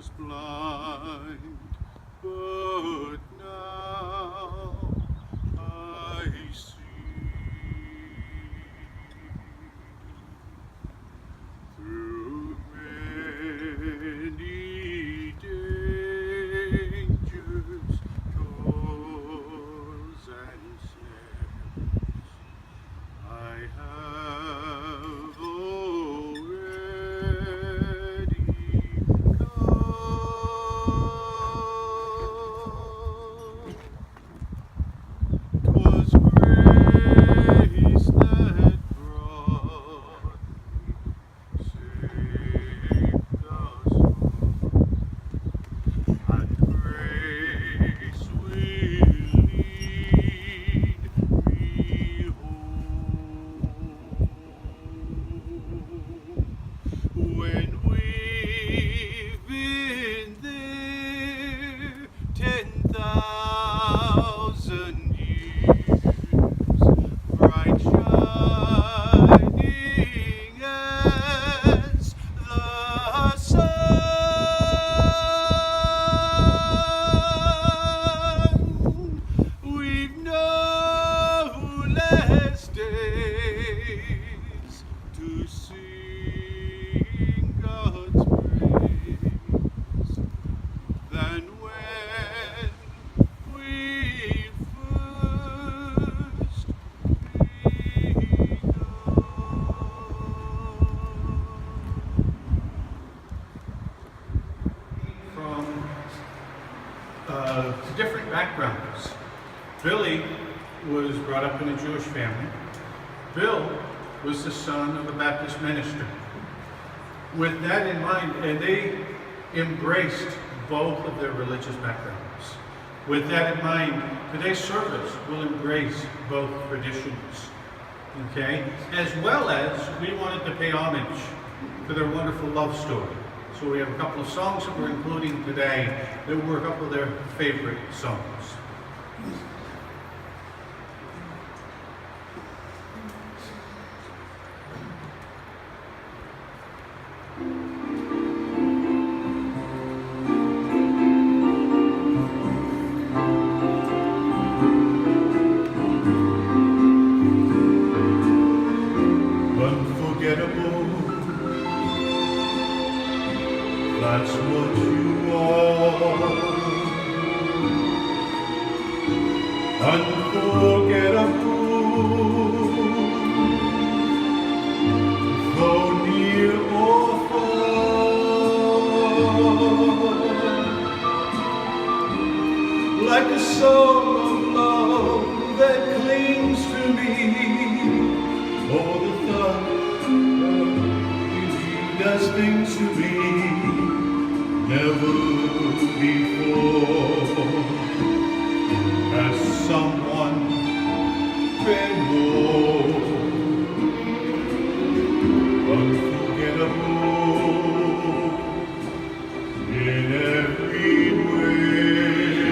was blind, but now I see. Through many dangers, toils, and snares, I have already come. 'Twas grace that brought me, saved us all, and grace will lead me home. When we've been there 10,000 years, bright shining as the sun, we've no less days to sing God's praise than when we first begun. From different backgrounds. Billy was brought up in a Jewish family. Bill was the son of a Baptist minister. With that in mind, and they embraced both of their religious backgrounds. With that in mind, today's service will embrace both traditions, okay? As well as we wanted to pay homage to their wonderful love story. So we have a couple of songs that we're including today that were a couple of their favorite songs. Unforgettable, that's what you are. Unforgettable, though near or far, like a song of love that clings to me. Oh, the thought does things to me never before. Has someone been more unforgettable in every way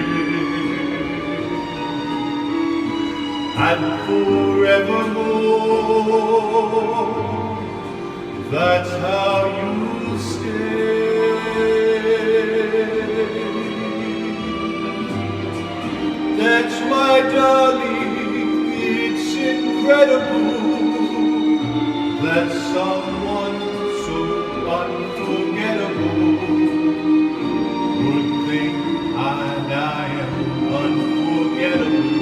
and forevermore? That's how you stay. That's my darling, it's incredible that someone so unforgettable would think I am unforgettable.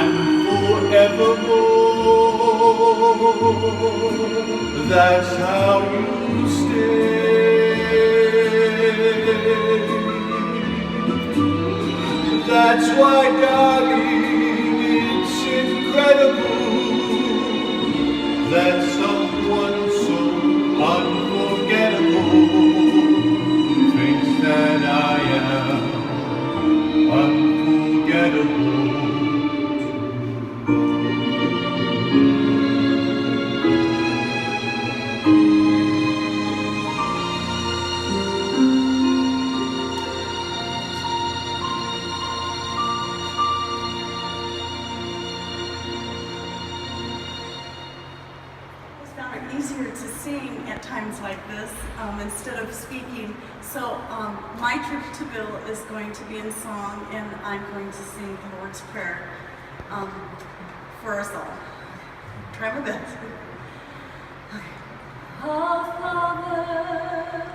and forevermore. That's how you stay. That's why, darling, it's incredible that someone so unforgettable thinks that I am unforgettable. Easier to sing at times like this instead of speaking. So my tribute to Bill is going to be in song, and I'm going to sing the Lord's Prayer for us all. Try my best. Our Father,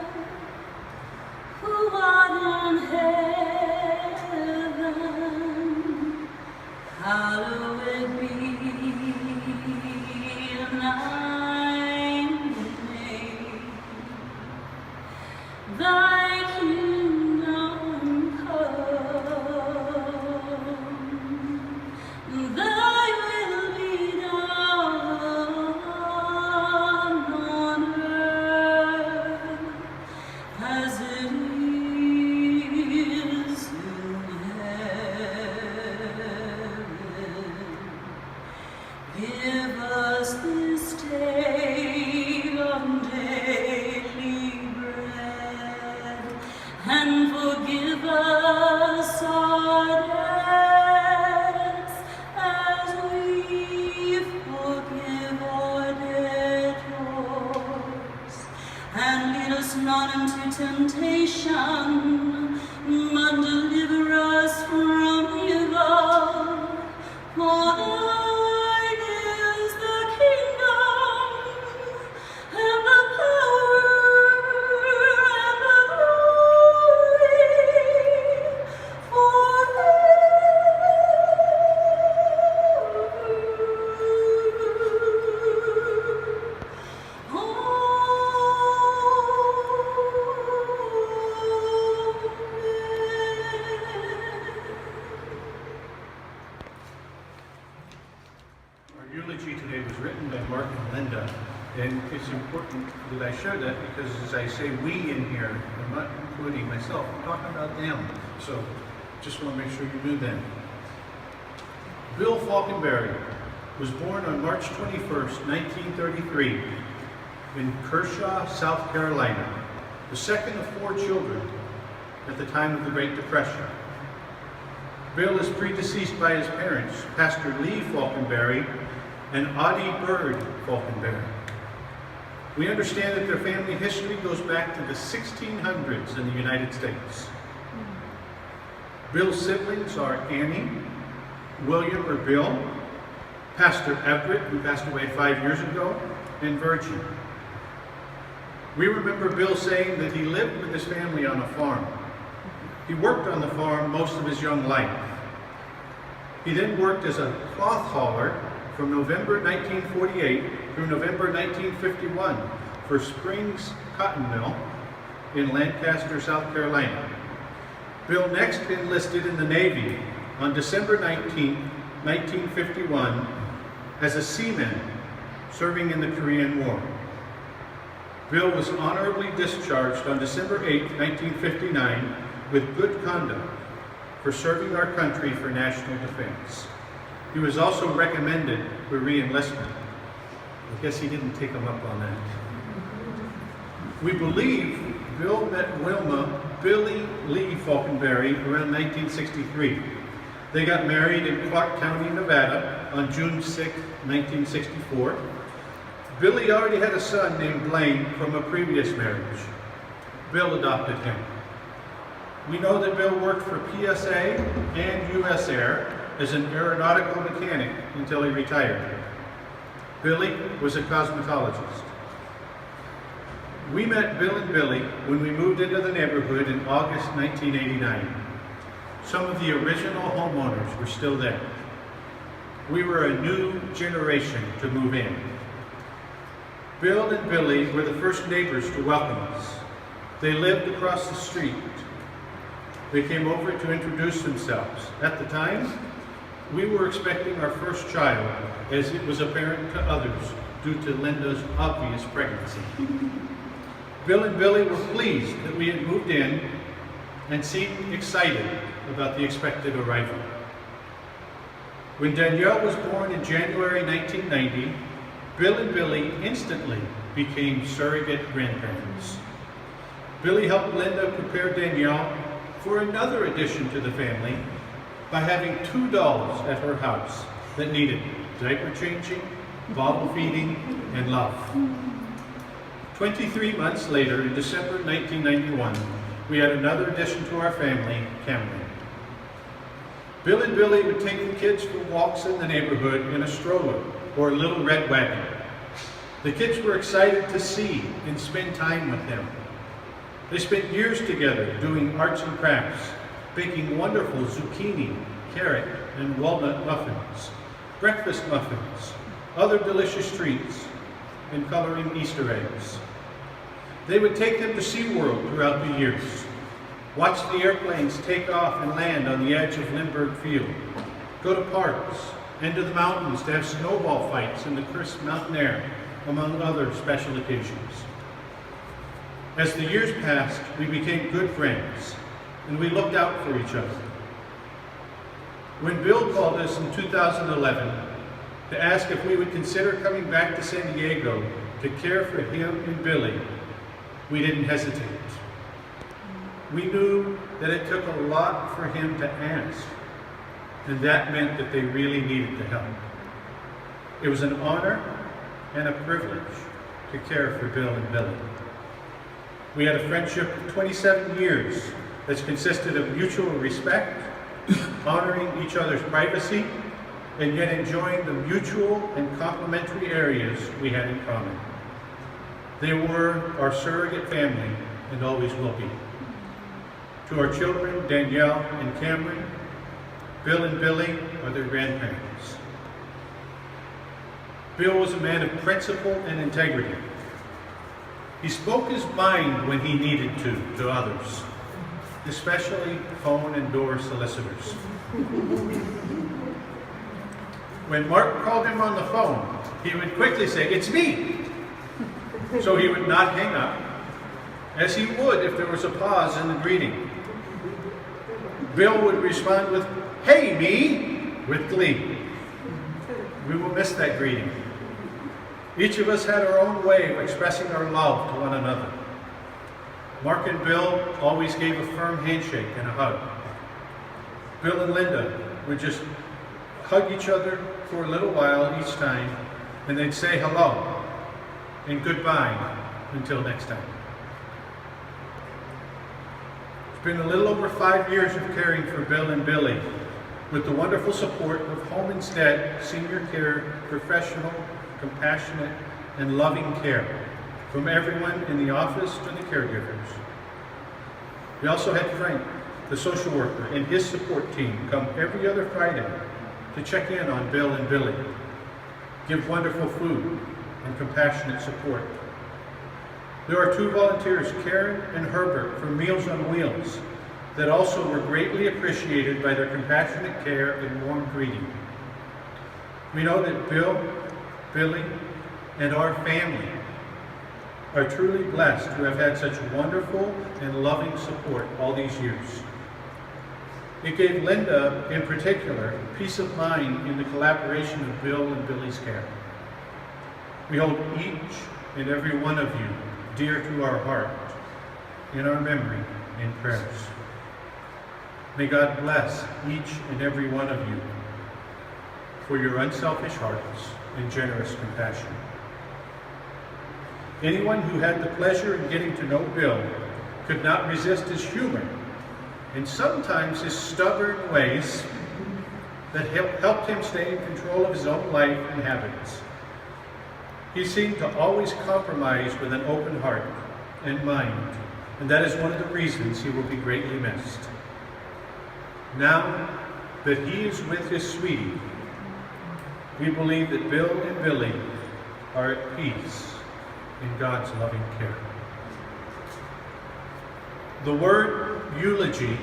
who art in heaven, hallowed be thy kingdom come, thy will be done on earth as it is in heaven. Give us this day our daily bread, and forgive us our debts as we forgive our debtors. And lead us not into temptation, but deliver us from evil. For thine is the kingdom, and the power, and the glory, forever. Our eulogy today was written by Mark and Linda, and it's important that I share that because as I say we in here, I'm not including myself, I'm talking about them. So just want to make sure you knew that. Bill Faulkenberry was born on March 21st, 1933 in Kershaw, South Carolina, the second of 4 children at the time of the Great Depression. Bill is predeceased by his parents, Pastor Lee Faulkenberry and Audie Bird Faulkenberry. We understand that their family history goes back to the 1600s in the United States. Bill's siblings are Annie, William or Bill, Pastor Everett, who passed away 5 years ago, and Virgin. We remember Bill saying that he lived with his family on a farm. He worked on the farm most of his young life. He then worked as a cloth hauler from November 1948 through November 1951 for Springs Cotton Mill in Lancaster, South Carolina. Bill next enlisted in the Navy on December 19, 1951 as a seaman serving in the Korean War. Bill was honorably discharged on December 8, 1959 with good conduct for serving our country for national defense. He was also recommended for re-enlistment. I guess he didn't take him up on that. We believe Bill met Billy Lee Faulkenberry around 1963. They got married in Clark County, Nevada on June 6, 1964. Billy already had a son named Blaine from a previous marriage. Bill adopted him. We know that Bill worked for PSA and US Air as an aeronautical mechanic until he retired. Billy was a cosmetologist. We met Bill and Billy when we moved into the neighborhood in August 1989. Some of the original homeowners were still there. we were a new generation to move in. Bill and Billy were the first neighbors to welcome us. They lived across the street. They came over to introduce themselves. At the time, we were expecting our first child, as it was apparent to others due to Linda's obvious pregnancy. Bill and Billy were pleased that we had moved in and seemed excited about the expected arrival. When Danielle was born in January 1990, Bill and Billy instantly became surrogate grandparents. Billy helped Linda prepare Danielle for another addition to the family by having 2 dolls at her house that needed diaper changing, bottle feeding, and love. 23 months later, in December 1991, we had another addition to our family, Cameron. Bill and Billy would take the kids for walks in the neighborhood in a stroller or a little red wagon. The kids were excited to see and spend time with them. They spent years together doing arts and crafts, baking wonderful zucchini, carrot, and walnut muffins, breakfast muffins, other delicious treats, and coloring Easter eggs. They would take them to SeaWorld throughout the years, watch the airplanes take off and land on the edge of Lindbergh Field, go to parks, and to the mountains to have snowball fights in the crisp mountain air, among other special occasions. As the years passed, we became good friends, and we looked out for each other. When Bill called us in 2011 to ask if we would consider coming back to San Diego to care for him and Billy, we didn't hesitate. We knew that it took a lot for him to ask, and that meant that they really needed the help. It was an honor and a privilege to care for Bill and Billy. We had a friendship of 27 years that's consisted of mutual respect, honoring each other's privacy, and yet enjoying the mutual and complementary areas we had in common. They were our surrogate family and always will be. To our children, Danielle and Cameron, Bill and Billy are their grandparents. Bill was a man of principle and integrity. He spoke his mind when he needed to others, especially phone and door solicitors. When Mark called him on the phone, he would quickly say, "It's me!" So he would not hang up, as he would if there was a pause in the greeting. Bill would respond with, "Hey, me," with glee. We will miss that greeting. Each of us had our own way of expressing our love to one another. Mark and Bill always gave a firm handshake and a hug. Bill and Linda would just hug each other for a little while each time, and they'd say hello and goodbye until next time. It's been a little over 5 years of caring for Bill and Billy with the wonderful support of Home Instead Senior Care professional, compassionate, and loving care from everyone in the office to the caregivers. We also had Frank, the social worker, and his support team come every other Friday to check in on Bill and Billy, give wonderful food and compassionate support. There are 2 volunteers, Karen and Herbert, from Meals on Wheels, that also were greatly appreciated by their compassionate care and warm greeting. We know that Bill, Billy, and our family are truly blessed to have had such wonderful and loving support all these years. It gave Linda, in particular, peace of mind in the collaboration of Bill and Billy's care. We hold each and every one of you dear to our heart, in our memory, in prayers. May God bless each and every one of you for your unselfish hearts and generous compassion. Anyone who had the pleasure in getting to know Bill could not resist his humor and sometimes his stubborn ways that helped him stay in control of his own life and habits. He seemed to always compromise with an open heart and mind, and that is one of the reasons he will be greatly missed. Now that he is with his sweetie, We believe that Bill and Billy are at peace in God's loving care. The word eulogy,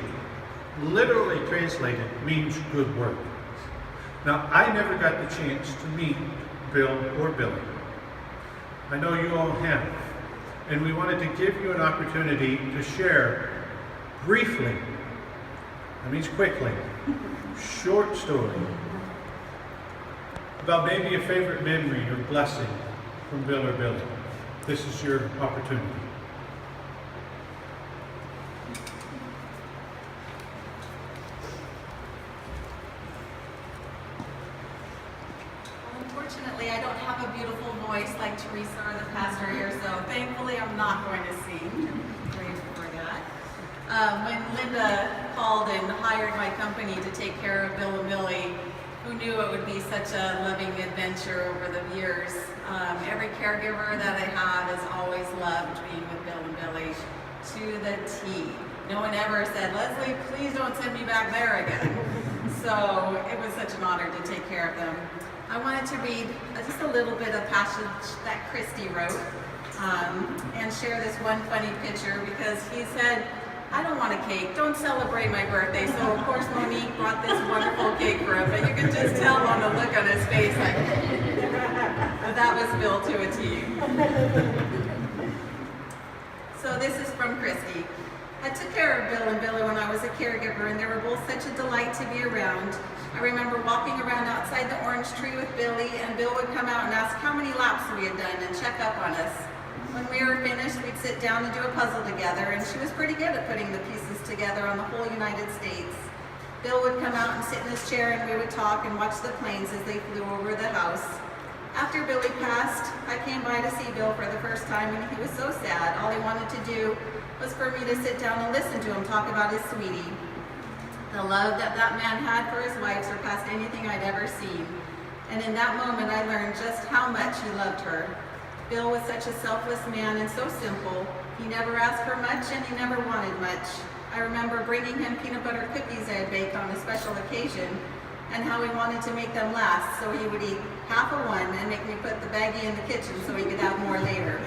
literally translated, means good work. Now, I never got the chance to meet Bill or Billy. I know you all have, and we wanted to give you an opportunity to share briefly, that means quickly, short story about maybe a favorite memory or blessing from Bill or Billy. This is your opportunity. Unfortunately, I don't have a beautiful voice like Teresa or the pastor here, so thankfully I'm not going to sing. Grateful for that. When Linda called and hired my company to take care of Bill and Billy, who knew it would be such a loving adventure over the years. Every caregiver that I have has always loved being with Bill and Billy to the T. No one ever said, "Leslie, please don't send me back there again." So it was such an honor to take care of them. I wanted to read just a little bit of passage that Christy wrote and share this one funny picture because he said, "I don't want a cake, don't celebrate my birthday." So of course Monique brought this wonderful cake for him, but you can just tell on the look on his face like, that was Bill to a T. So this is from Christy. I took care of Bill and Billy when I was a caregiver, and they were both such a delight to be around. I remember walking around outside the orange tree with Billy, and Bill would come out and ask how many laps we had done and check up on us. When we were finished, we'd sit down and do a puzzle together, and she was pretty good at putting the pieces together on the whole United States. Bill would come out and sit in his chair, and we would talk and watch the planes as they flew over the house. After Billy passed, I came by to see Bill for the first time, and he was so sad. All he wanted to do was for me to sit down and listen to him talk about his sweetie. The love that that man had for his wife surpassed anything I'd ever seen. And in that moment, I learned just how much he loved her. Bill was such a selfless man and so simple. He never asked for much and he never wanted much. I remember bringing him peanut butter cookies I had baked on a special occasion and how he wanted to make them last, so he would eat half of one and make me put the baggie in the kitchen so he could have more later.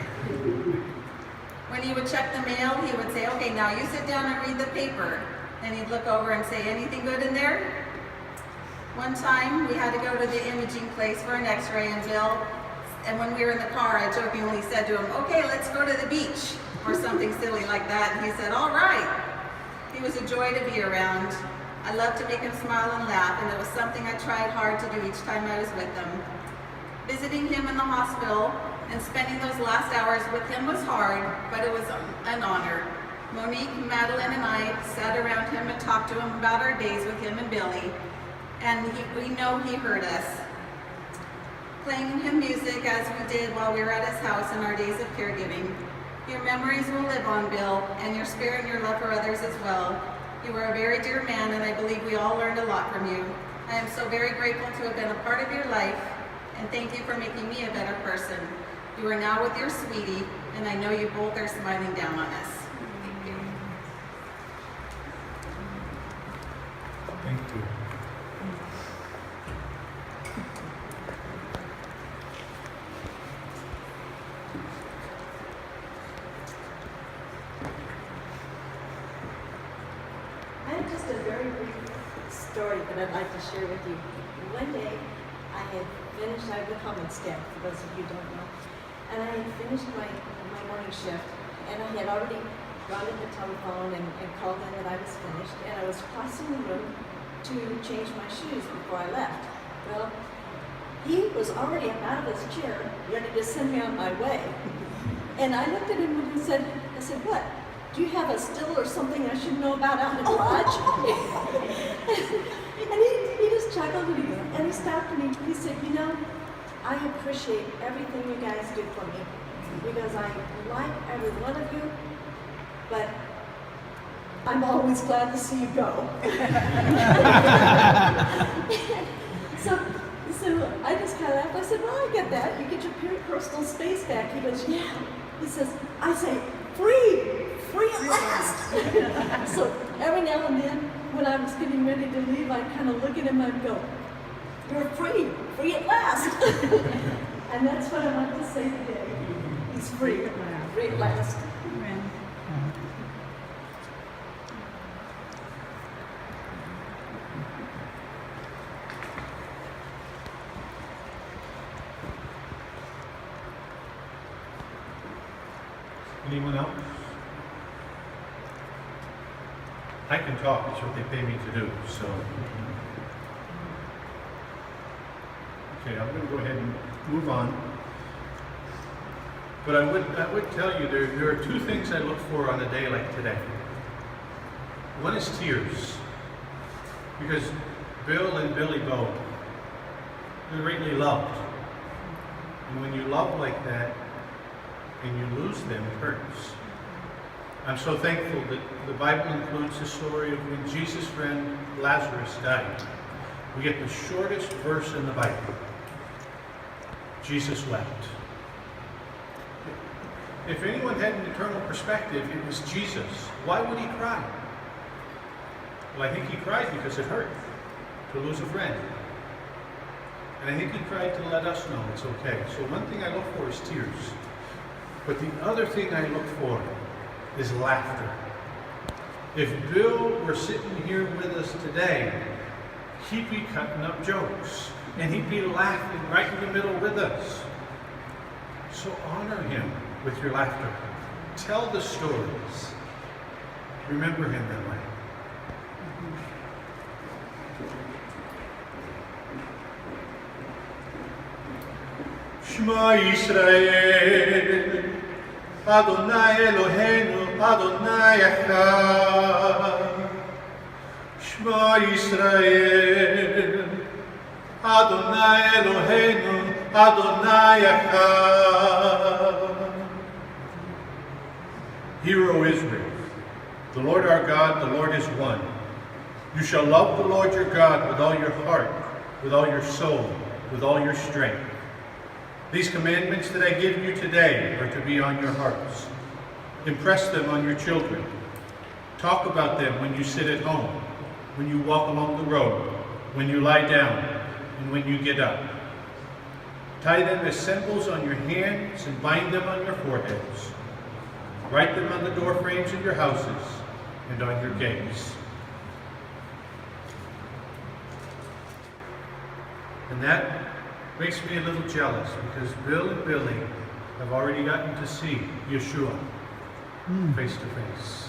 When he would check the mail, he would say, "Okay, now you sit down and read the paper." Then he'd look over and say, "Anything good in there?" One time, we had to go to the imaging place for an x-ray, and when we were in the car, I jokingly said to him, "Okay, let's go to the beach," or something silly like that, and he said, "All right." He was a joy to be around. I loved to make him smile and laugh, and it was something I tried hard to do each time I was with him. Visiting him in the hospital and spending those last hours with him was hard, but it was an honor. Monique, Madeline, and I sat around him and talked to him about our days with him and Billy, and we know he heard us. Playing him music as we did while we were at his house in our days of caregiving. Your memories will live on, Bill, and your spirit and your love for others as well. You were a very dear man, and I believe we all learned a lot from you. I am so very grateful to have been a part of your life, and thank you for making me a better person. You are now with your sweetie, and I know you both are smiling down on us. Thank you. Thank you. I have just a very brief story that I'd like to share with you. One day, I had finished, I have a common staff, for those of you who don't know, and I had finished my morning shift, and I had already gone to the telephone and called in that I was finished, and I was crossing the room to change my shoes before I left. Well, he was already up out of his chair, ready to send me on my way. And I looked at him and I said, "What? Do you have a still or something I should know about out in the garage?" And he just chuckled and he stopped and he said, "You know, I appreciate everything you guys do for me because I like every one of you, but I'm always glad to see you go." So I just kind of laughed. I said, "Well, I get that. You get your personal space back." He goes, "Yeah." He says, "I say, free at last." So every now and then, when I was getting ready to leave, I'd kind of look at him and I'd go, you're free, free at last. And that's what I want to say today. He's free at last. Free at last. Amen. Anyone else? I can talk, it's what they pay me to do, so. Okay, I'm going to go ahead and move on. But I would tell you there are two things I look for on a day like today. One is tears, because Bill and Billy both, they're greatly loved. And when you love like that, and you lose them, it hurts. I'm so thankful that the Bible includes the story of when Jesus' friend Lazarus died. We get the shortest verse in the Bible. Jesus wept. If anyone had an eternal perspective, it was Jesus. Why would he cry? Well, I think he cried because it hurt to lose a friend. And I think he cried to let us know it's okay. So one thing I look for is tears. But the other thing I look for is laughter. If Bill were sitting here with us today, he'd be cutting up jokes. And he'd be laughing right in the middle with us. So honor him with your laughter. Tell the stories. Remember him that way. Shema Yisrael, Adonai Eloheinu, Adonai Echad. Shema Yisrael, Adonai Eloheinu, Adonai Echad. Hear, O Israel, the Lord our God, the Lord is one. You shall love the Lord your God with all your heart, with all your soul, with all your strength. These commandments that I give you today are to be on your hearts. Impress them on your children. Talk about them when you sit at home, when you walk along the road, when you lie down, and when you get up. Tie them as symbols on your hands and bind them on your foreheads. Write them on the door frames of your houses and on your gates. And that makes me a little jealous because Bill and Billy have already gotten to see Yeshua face to face.